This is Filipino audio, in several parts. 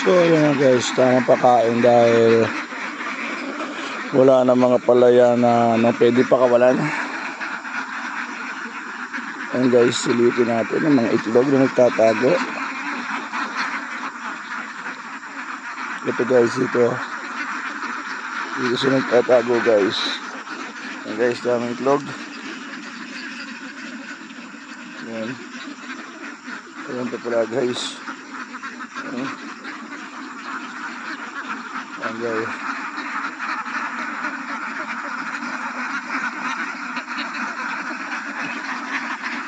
So yun nga guys, tamang pakain dahil wala na mga palaya na pwede pakawalan. Ayan guys, silipin natin ang mga itlog na nagtatago. Ito guys, ito siya nagtatago guys. Ayan guys, daming itlog. Ayan. Ayan ito pala guys. Ayan. Ayan guys.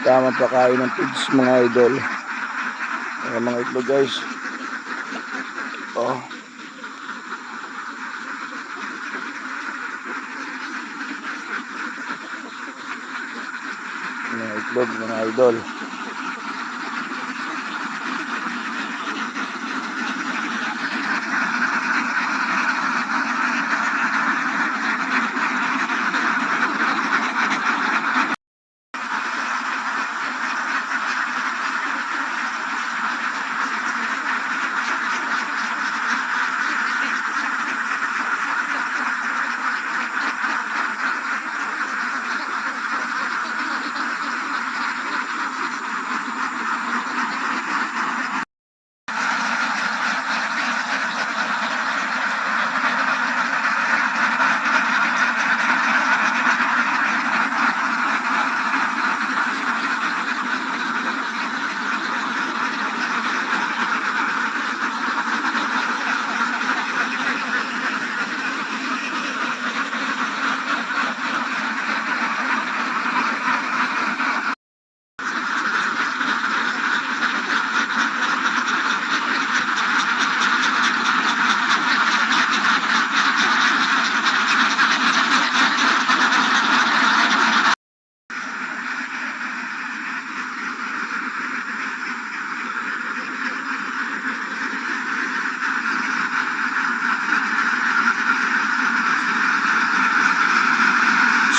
Tamang pakain ng pigs mga idol. Ayan mga itlog guys. Oh. Mga itlog mga idol.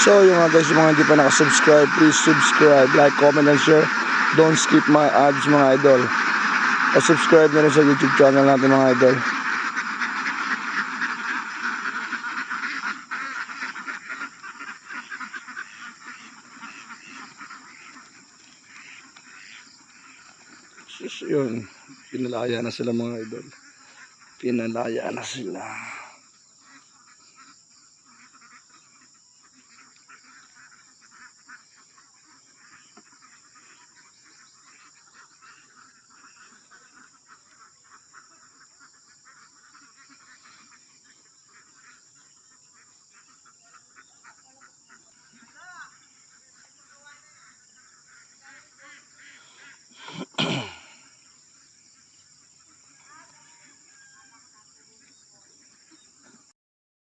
So yung mga guys, yung mga hindi pa nakasubscribe, please subscribe, like, comment, and share. Don't skip my ads mga idol. Subscribe na rin sa YouTube channel natin mga idol. So yun, pinalaya na sila mga idol. Pinalaya na sila.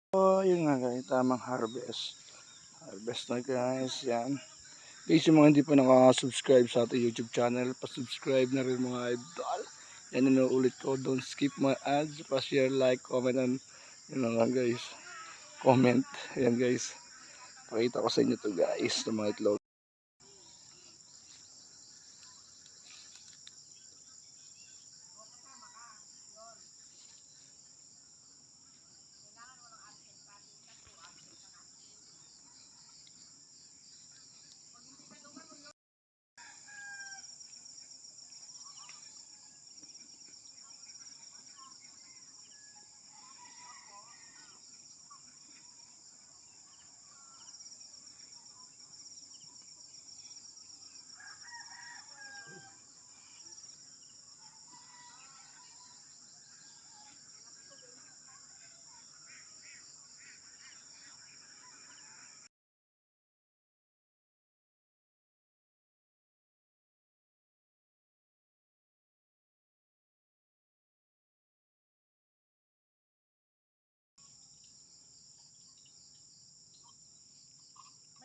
So yun nga guys, tamang harvest. Harvest na guys, yan. Guys, yung mga hindi pa nakaka-subscribe sa ating YouTube channel, pa-subscribe na rin mga idol. Yan inuulit ko, don't skip my ads, pa-share, like, comment, and yun lang guys. Comment, ayan guys. Pakita ko sa inyo to guys, ng mga itlog.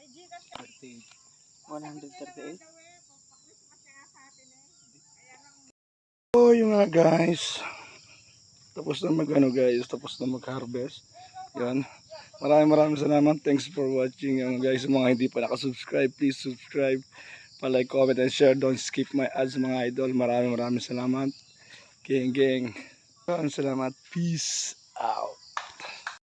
May Gcash ka. 138. So yun nga guys, tapos na tapos na mag-harvest. Yan. Maraming salamat. Thanks for watching. Yung guys, mga hindi pa nakasubscribe, please subscribe. Pa-like, comment, and share. Don't skip my ads mga idol. Maraming salamat. Geng. Maraming salamat. Peace out.